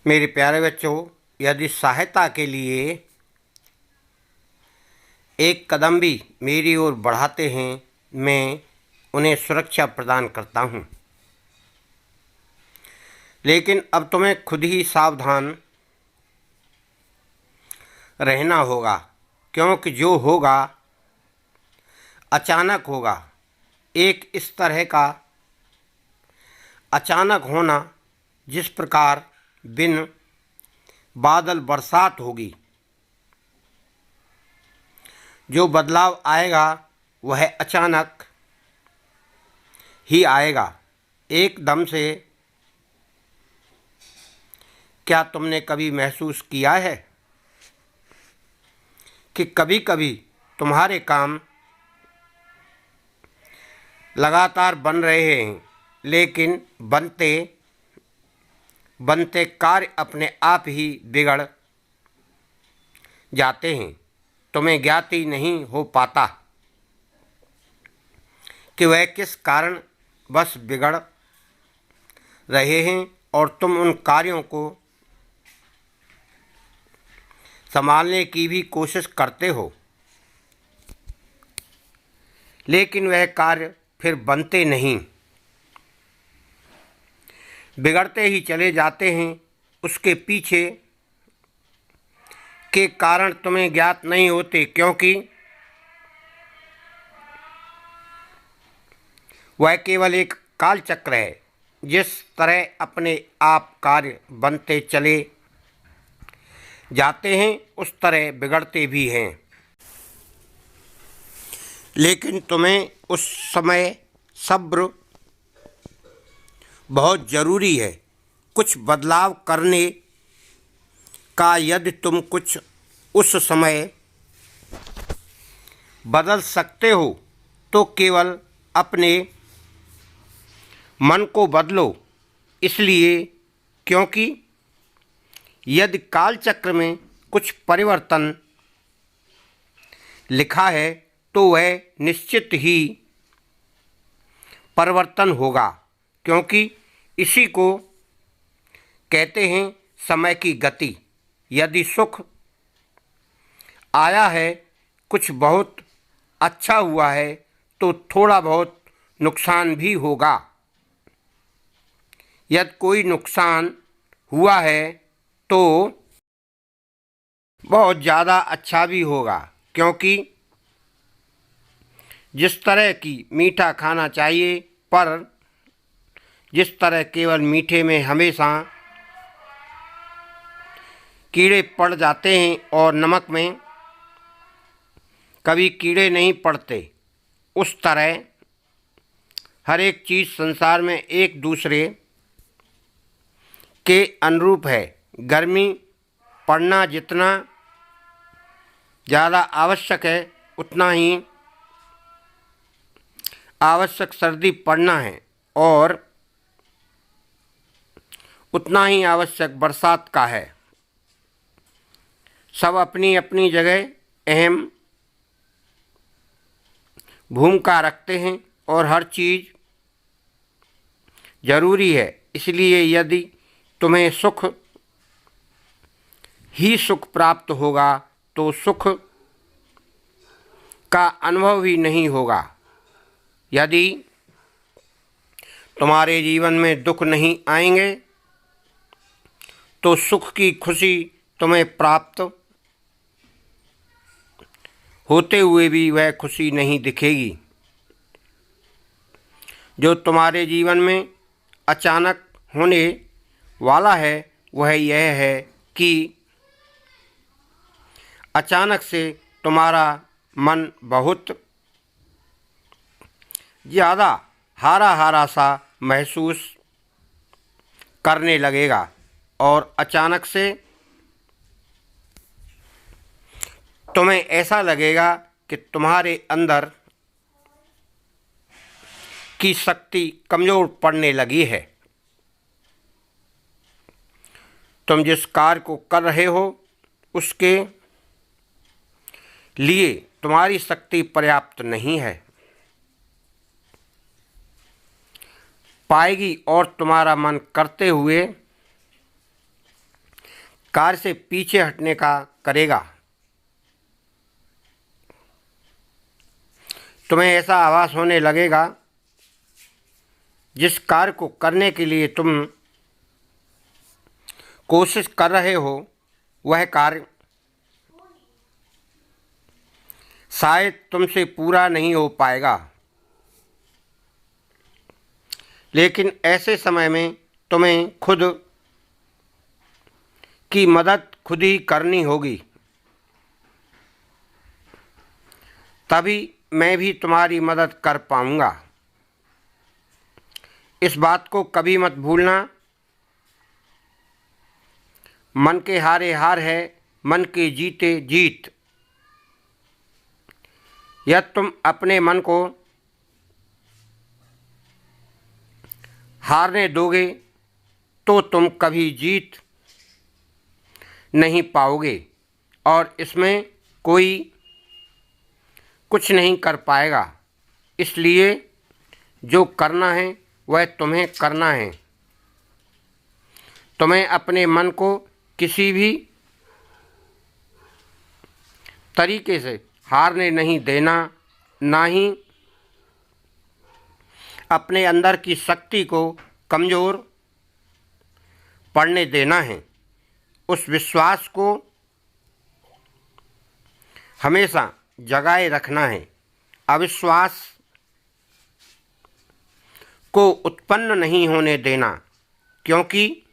मेरे प्यारे बच्चों, यदि सहायता के लिए एक कदम भी मेरी ओर बढ़ाते हैं, मैं उन्हें सुरक्षा प्रदान करता हूं। लेकिन अब तुम्हें खुद ही सावधान रहना होगा, क्योंकि जो होगा अचानक होगा। एक इस तरह का अचानक होना जिस प्रकार बिन बादल बरसात होगी। जो बदलाव आएगा वह अचानक ही आएगा, एकदम से। क्या तुमने कभी महसूस किया है कि कभी कभी तुम्हारे काम लगातार बन रहे हैं, लेकिन बनते बनते कार्य अपने आप ही बिगड़ जाते हैं। तुम्हें ज्ञात ही नहीं हो पाता कि वह किस कारण बस बिगड़ रहे हैं, और तुम उन कार्यों को संभालने की भी कोशिश करते हो, लेकिन वह कार्य फिर बनते नहीं, बिगड़ते ही चले जाते हैं। उसके पीछे के कारण तुम्हें ज्ञात नहीं होते, क्योंकि वह केवल एक कालचक्र है। जिस तरह अपने आप कार्य बनते चले जाते हैं, उस तरह बिगड़ते भी हैं। लेकिन तुम्हें उस समय सब्र बहुत ज़रूरी है। कुछ बदलाव करने का यदि तुम कुछ उस समय बदल सकते हो, तो केवल अपने मन को बदलो। इसलिए क्योंकि यदि कालचक्र में कुछ परिवर्तन लिखा है, तो वह निश्चित ही परिवर्तन होगा, क्योंकि इसी को कहते हैं समय की गति। यदि सुख आया है, कुछ बहुत अच्छा हुआ है, तो थोड़ा बहुत नुकसान भी होगा। यदि कोई नुकसान हुआ है, तो बहुत ज़्यादा अच्छा भी होगा, क्योंकि जिस तरह की मीठा खाना चाहिए, पर जिस तरह केवल मीठे में हमेशा कीड़े पड़ जाते हैं और नमक में कभी कीड़े नहीं पड़ते, उस तरह हर एक चीज़ संसार में एक दूसरे के अनुरूप है। गर्मी पड़ना जितना ज़्यादा आवश्यक है, उतना ही आवश्यक सर्दी पड़ना है, और उतना ही आवश्यक बरसात का है। सब अपनी अपनी जगह अहम भूमिका रखते हैं, और हर चीज़ ज़रूरी है। इसलिए यदि तुम्हें सुख ही सुख प्राप्त होगा, तो सुख का अनुभव ही नहीं होगा। यदि तुम्हारे जीवन में दुख नहीं आएंगे, तो सुख की खुशी तुम्हें प्राप्त होते हुए भी वह खुशी नहीं दिखेगी। जो तुम्हारे जीवन में अचानक होने वाला है, वह यह है कि अचानक से तुम्हारा मन बहुत ज़्यादा हारा हारा सा महसूस करने लगेगा, और अचानक से तुम्हें ऐसा लगेगा कि तुम्हारे अंदर की शक्ति कमज़ोर पड़ने लगी है। तुम जिस कार्य को कर रहे हो, उसके लिए तुम्हारी शक्ति पर्याप्त नहीं है पाएगी, और तुम्हारा मन करते हुए कार्य से पीछे हटने का करेगा। तुम्हें ऐसा आभास होने लगेगा जिस कार्य को करने के लिए तुम कोशिश कर रहे हो वह कार्य शायद तुमसे पूरा नहीं हो पाएगा। लेकिन ऐसे समय में तुम्हें खुद की मदद खुद ही करनी होगी, तभी मैं भी तुम्हारी मदद कर पाऊंगा। इस बात को कभी मत भूलना। मन के हारे हार है, मन के जीते जीत। यदि तुम अपने मन को हारने दोगे तो तुम कभी जीत नहीं पाओगे और इसमें कोई कुछ नहीं कर पाएगा। इसलिए जो करना है वह तुम्हें करना है। तुम्हें अपने मन को किसी भी तरीके से हारने नहीं देना, ना ही अपने अंदर की शक्ति को कमज़ोर पड़ने देना है। उस विश्वास को हमेशा जगाए रखना है। अविश्वास को उत्पन्न नहीं होने देना, क्योंकि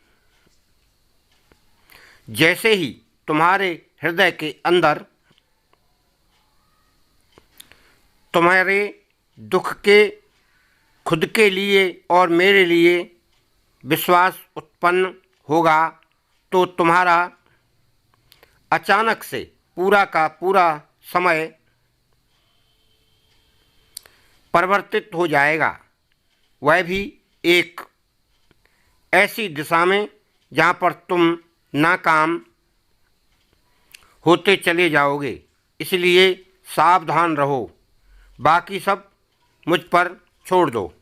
जैसे ही तुम्हारे हृदय के अंदर तुम्हारे दुख के खुद के लिए और मेरे लिए विश्वास उत्पन्न होगा तो तुम्हारा अचानक से पूरा का पूरा समय परिवर्तित हो जाएगा, वह भी एक ऐसी दिशा में जहाँ पर तुम नाकाम होते चले जाओगे। इसलिए सावधान रहो, बाकी सब मुझ पर छोड़ दो।